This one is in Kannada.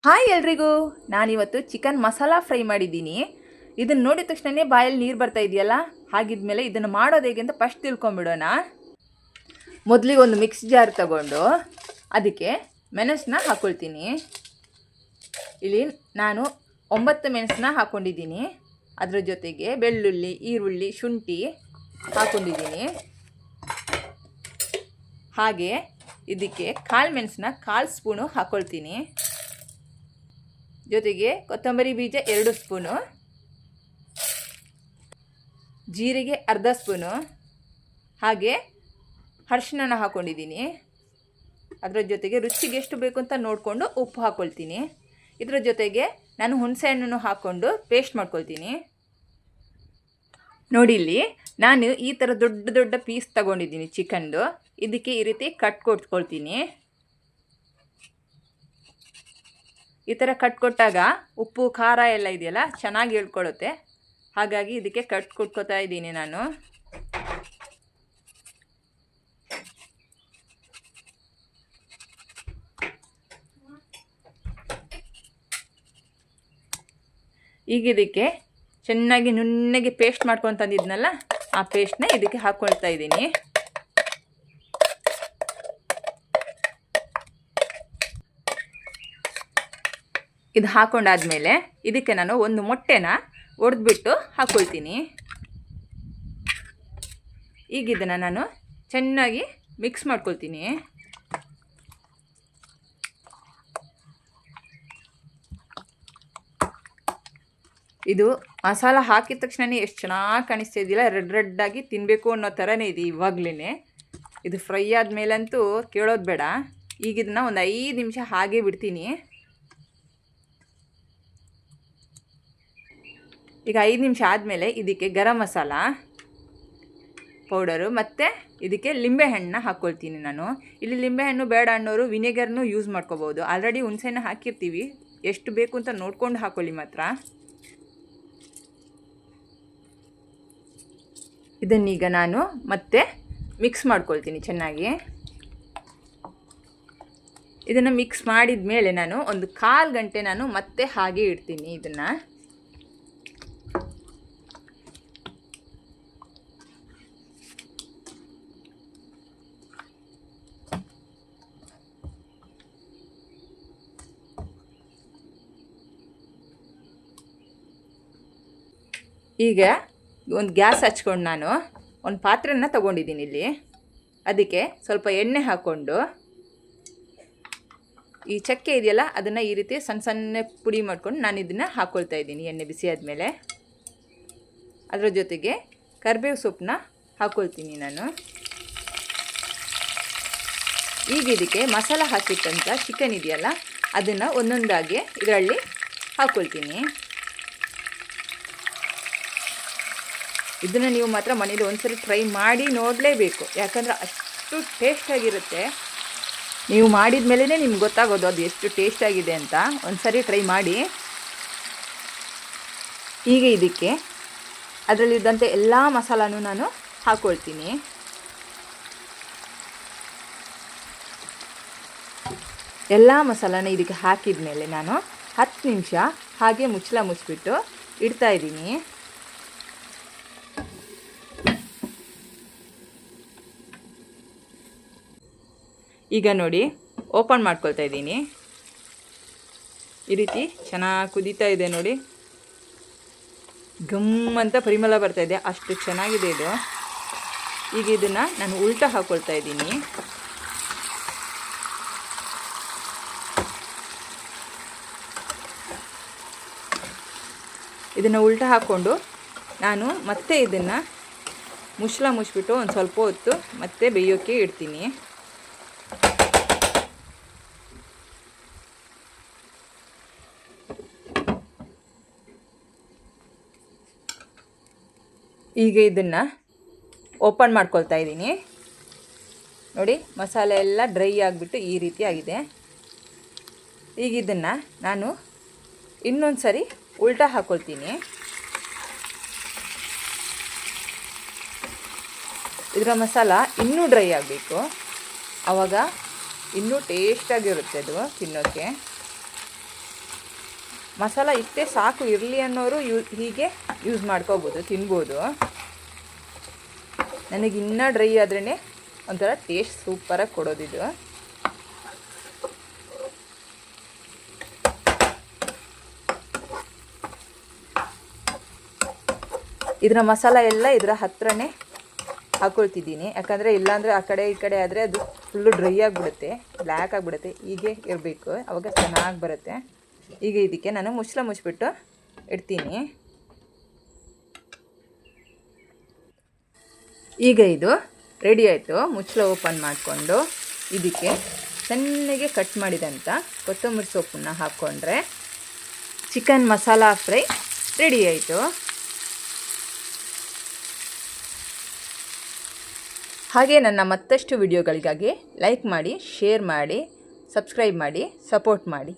ಹಾಯ್ ಎಲ್ರಿಗೂ. ನಾನಿವತ್ತು ಚಿಕನ್ ಮಸಾಲ ಫ್ರೈ ಮಾಡಿದ್ದೀನಿ. ಇದನ್ನು ನೋಡಿದ ತಕ್ಷಣವೇ ಬಾಯಲ್ಲಿ ನೀರು ಬರ್ತಾ ಇದೆಯಲ್ಲ, ಹಾಗಿದ್ಮೇಲೆ ಇದನ್ನು ಮಾಡೋದು ಹೇಗೆ ಅಂತ ಫಸ್ಟ್ ತಿಳ್ಕೊಂಬಿಡೋಣ. ಮೊದಲಿಗೆ ಒಂದು ಮಿಕ್ಸ್ ಜಾರ್ ತಗೊಂಡು ಅದಕ್ಕೆ ಮೆಣಸನ್ನ ಹಾಕ್ಕೊಳ್ತೀನಿ. ಇಲ್ಲಿ ನಾನು 9 ಮೆಣಸನ್ನ ಹಾಕ್ಕೊಂಡಿದ್ದೀನಿ. ಅದರ ಜೊತೆಗೆ ಬೆಳ್ಳುಳ್ಳಿ, ಈರುಳ್ಳಿ, ಶುಂಠಿ ಹಾಕ್ಕೊಂಡಿದ್ದೀನಿ. ಹಾಗೆ ಇದಕ್ಕೆ ಕಾಳು ಮೆಣಸನ್ನ 1/4 ಸ್ಪೂನು ಹಾಕ್ಕೊಳ್ತೀನಿ. ಜೊತೆಗೆ ಕೊತ್ತಂಬರಿ ಬೀಜ 2 ಸ್ಪೂನು, ಜೀರಿಗೆ ಅರ್ಧ ಸ್ಪೂನು, ಹಾಗೆ ಅರಿಶಿನ ಹಾಕ್ಕೊಂಡಿದ್ದೀನಿ. ಅದರ ಜೊತೆಗೆ ರುಚಿಗೆ ಎಷ್ಟು ಬೇಕು ಅಂತ ನೋಡಿಕೊಂಡು ಉಪ್ಪು ಹಾಕ್ಕೊಳ್ತೀನಿ. ಇದರ ಜೊತೆಗೆ ನಾನು ಹುಣಸೆ ಹಣ್ಣನ್ನು ಹಾಕ್ಕೊಂಡು ಪೇಸ್ಟ್ ಮಾಡ್ಕೊಳ್ತೀನಿ. ನೋಡಿ, ಇಲ್ಲಿ ನಾನು ಈ ಥರ ದೊಡ್ಡ ದೊಡ್ಡ ಪೀಸ್ ತಗೊಂಡಿದ್ದೀನಿ ಚಿಕನ್ದು. ಇದಕ್ಕೆ ಈ ರೀತಿ ಕಟ್ ಕೊಟ್ಕೊಳ್ತೀನಿ. ಈ ಥರ ಕಟ್ ಕೊಟ್ಟಾಗ ಉಪ್ಪು ಖಾರ ಎಲ್ಲ ಇದೆಯಲ್ಲ ಚೆನ್ನಾಗಿ ಹೇಳ್ಕೊಳ್ಳುತ್ತೆ. ಹಾಗಾಗಿ ಇದಕ್ಕೆ ಕಟ್ ಕೊಟ್ಕೋತಾ ಇದ್ದೀನಿ ನಾನು. ಈಗ ಇದಕ್ಕೆ ಚೆನ್ನಾಗಿ ನುಣ್ಣಗೆ ಪೇಸ್ಟ್ ಮಾಡ್ಕೊಂಡು ತಂದಿದ್ನಲ್ಲ, ಆ ಪೇಸ್ಟ್ನ ಇದಕ್ಕೆ ಹಾಕ್ಕೊಳ್ತಾ ಇದ್ದೀನಿ. ಇದು ಹಾಕ್ಕೊಂಡಾದ್ಮೇಲೆ ಇದಕ್ಕೆ ನಾನು ಒಂದು ಮೊಟ್ಟೆನ ಒಡೆದ್ಬಿಟ್ಟು ಹಾಕ್ಕೊಳ್ತೀನಿ. ಈಗ ಇದನ್ನು ನಾನು ಚೆನ್ನಾಗಿ ಮಿಕ್ಸ್ ಮಾಡ್ಕೊಳ್ತೀನಿ. ಇದು ಮಸಾಲ ಹಾಕಿದ ತಕ್ಷಣವೇ ಎಷ್ಟು ಚೆನ್ನಾಗಿ ಕಾಣಿಸ್ತಾ ಇದೆಯಲ್ಲ, ರೆಡ್ಡಾಗಿ ತಿನ್ನಬೇಕು ಅನ್ನೋ ಥರನೇ ಇದೆ ಇವಾಗಲೇ. ಇದು ಫ್ರೈ ಆದಮೇಲಂತೂ ಕೇಳೋದು ಬೇಡ. ಈಗ ಇದನ್ನು ಒಂದು 5 ನಿಮಿಷ ಹಾಗೆ ಬಿಡ್ತೀನಿ. ಈಗ 5 ನಿಮಿಷ ಆದಮೇಲೆ ಇದಕ್ಕೆ ಗರಂ ಮಸಾಲ ಪೌಡರು ಮತ್ತು ಇದಕ್ಕೆ ಲಿಂಬೆಹಣ್ಣನ್ನ ಹಾಕ್ಕೊಳ್ತೀನಿ ನಾನು. ಇಲ್ಲಿ ಲಿಂಬೆಹಣ್ಣು ಬೇಡ ಅನ್ನೋರು ವಿನೆಗರ್ನು ಯೂಸ್ ಮಾಡ್ಕೋಬೋದು. ಆಲ್ರೆಡಿ ಹುಣಸೆಹಣ್ಣು ಹಾಕಿರ್ತೀವಿ, ಎಷ್ಟು ಬೇಕು ಅಂತ ನೋಡ್ಕೊಂಡು ಹಾಕ್ಕೊಳ್ಳಿ ಮಾತ್ರ. ಇದನ್ನೀಗ ನಾನು ಮತ್ತೆ ಮಿಕ್ಸ್ ಮಾಡ್ಕೊಳ್ತೀನಿ ಚೆನ್ನಾಗಿ. ಇದನ್ನು ಮಿಕ್ಸ್ ಮಾಡಿದ ಮೇಲೆ ನಾನು ಒಂದು 1/4 ಗಂಟೆ ನಾನು ಮತ್ತೆ ಹಾಗೆ ಇಡ್ತೀನಿ ಇದನ್ನು. ಈಗ ಒಂದು ಗ್ಯಾಸ್ ಹಚ್ಕೊಂಡು ನಾನು ಒಂದು ಪಾತ್ರೆನ ತೊಗೊಂಡಿದ್ದೀನಿ ಇಲ್ಲಿ. ಅದಕ್ಕೆ ಸ್ವಲ್ಪ ಎಣ್ಣೆ ಹಾಕ್ಕೊಂಡು ಈ ಚಕ್ಕೆ ಇದೆಯಲ್ಲ ಅದನ್ನು ಈ ರೀತಿ ಸಣ್ಣ ಸಣ್ಣ ಪುಡಿ ಮಾಡ್ಕೊಂಡು ನಾನು ಇದನ್ನು ಹಾಕ್ಕೊಳ್ತಾ ಇದ್ದೀನಿ. ಎಣ್ಣೆ ಬಿಸಿ ಆದಮೇಲೆ ಅದರ ಜೊತೆಗೆ ಕರಿಬೇವು ಸೊಪ್ಪನ್ನ ಹಾಕ್ಕೊಳ್ತೀನಿ ನಾನು. ಈಗ ಇದಕ್ಕೆ ಮಸಾಲ ಹಾಕಿಟ್ಟಂಥ ಚಿಕನ್ ಇದೆಯಲ್ಲ ಅದನ್ನು ಒಂದೊಂದಾಗಿ ಇದರಲ್ಲಿ ಹಾಕ್ಕೊಳ್ತೀನಿ. ಇದನ್ನು ನೀವು ಮಾತ್ರ ಮನೇಲಿ ಒಂದ್ಸರಿ ಟ್ರೈ ಮಾಡಿ ನೋಡಲೇಬೇಕು, ಯಾಕಂದರೆ ಅಷ್ಟು ಟೇಸ್ಟಾಗಿರುತ್ತೆ. ನೀವು ಮಾಡಿದ ಮೇಲೇ ನಿಮ್ಗೆ ಗೊತ್ತಾಗೋದು ಅದು ಎಷ್ಟು ಟೇಸ್ಟಾಗಿದೆ ಅಂತ. ಒಂದ್ಸರಿ ಟ್ರೈ ಮಾಡಿ. ಈಗ ಇದಕ್ಕೆ ಅದರಲ್ಲಿದ್ದಂಥ ಎಲ್ಲ ಮಸಾಲಾನು ನಾನು ಹಾಕ್ಕೊಳ್ತೀನಿ. ಎಲ್ಲ ಮಸಾಲಾನ ಇದಕ್ಕೆ ಹಾಕಿದ ಮೇಲೆ ನಾನು 10 ನಿಮಿಷ ಹಾಗೆ ಮುಚ್ಚಿಬಿಟ್ಟು ಇಡ್ತಾಯಿದ್ದೀನಿ. ಈಗ ನೋಡಿ, ಓಪನ್ ಮಾಡ್ಕೊಳ್ತಾ ಇದ್ದೀನಿ. ಈ ರೀತಿ ಚೆನ್ನಾಗಿ ಕುದೀತಾ ಇದೆ ನೋಡಿ, ಗಮ್ ಅಂತ ಪರಿಮಳ ಬರ್ತಾ ಇದೆ, ಅಷ್ಟು ಚೆನ್ನಾಗಿದೆ ಇದು. ಈಗ ಇದನ್ನು ನಾನು ಉಲ್ಟಾ ಹಾಕ್ಕೊಳ್ತಾ ಇದ್ದೀನಿ. ಇದನ್ನು ಉಲ್ಟಾ ಹಾಕ್ಕೊಂಡು ನಾನು ಮತ್ತೆ ಇದನ್ನು ಮುಚ್ಚಿಬಿಟ್ಟು ಒಂದು ಸ್ವಲ್ಪ ಹೊತ್ತು ಮತ್ತೆ ಬೇಯೋಕ್ಕೆ ಇಡ್ತೀನಿ. ಈಗ ಇದನ್ನು ಓಪನ್ ಮಾಡ್ಕೊಳ್ತಾ ಇದ್ದೀನಿ. ನೋಡಿ, ಮಸಾಲೆ ಎಲ್ಲ ಡ್ರೈ ಆಗಿಬಿಟ್ಟು ಈ ರೀತಿ ಆಗಿದೆ. ಈಗ ಇದನ್ನು ನಾನು ಇನ್ನೊಂದು ಸರಿ ಉಲ್ಟಾ ಹಾಕ್ಕೊಳ್ತೀನಿ. ಇದರ ಮಸಾಲ ಇನ್ನೂ ಡ್ರೈ ಆಗಬೇಕು, ಆವಾಗ ಇನ್ನೂ ಟೇಸ್ಟಾಗಿರುತ್ತೆ ಅದು ತಿನ್ನೋಕ್ಕೆ. ಮಸಾಲ ಇಷ್ಟೇ ಸಾಕು ಇರಲಿ ಅನ್ನೋರು ಹೀಗೆ ಯೂಸ್ ಮಾಡ್ಕೋಬೋದು, ತಿನ್ಬೋದು. ನನಗೆ ಇನ್ನೂ ಡ್ರೈ ಆದ್ರೇ ಒಂಥರ ಟೇಸ್ಟ್ ಸೂಪರಾಗಿ ಕೊಡೋದಿದು. ಇದರ ಮಸಾಲ ಎಲ್ಲ ಇದರ ಹತ್ರನೇ ಹಾಕ್ಕೊಳ್ತಿದ್ದೀನಿ, ಯಾಕಂದರೆ ಇಲ್ಲಾಂದರೆ ಆ ಕಡೆ ಈ ಕಡೆ ಆದರೆ ಅದು ಫುಲ್ಲು ಡ್ರೈ ಆಗಿಬಿಡುತ್ತೆ, ಬ್ಲ್ಯಾಕ್ ಆಗಿಬಿಡುತ್ತೆ. ಹೀಗೆ ಇರಬೇಕು, ಆವಾಗ ಚೆನ್ನಾಗಿ ಬರುತ್ತೆ. ಈಗ ಇದಕ್ಕೆ ನಾನು ಮುಚ್ಚಳ ಮುಚ್ಚಿಬಿಟ್ಟು ಇಡ್ತೀನಿ. ಈಗ ಇದು ರೆಡಿ ಆಯಿತು. ಮುಚ್ಚಳ ಓಪನ್ ಮಾಡಿಕೊಂಡು ಇದಕ್ಕೆ ಸಣ್ಣಗೆ ಕಟ್ ಮಾಡಿದಂಥ ಕೊತ್ತಂಬರಿ ಸೊಪ್ಪನ್ನು ಹಾಕ್ಕೊಂಡ್ರೆ ಚಿಕನ್ ಮಸಾಲ ಫ್ರೈ ರೆಡಿ ಆಯಿತು. ಹಾಗೆ ನನ್ನ ಮತ್ತಷ್ಟು ವಿಡಿಯೋಗಳಿಗಾಗಿ ಲೈಕ್ ಮಾಡಿ, ಶೇರ್ ಮಾಡಿ, ಸಬ್ಸ್ಕ್ರೈಬ್ ಮಾಡಿ, ಸಪೋರ್ಟ್ ಮಾಡಿ.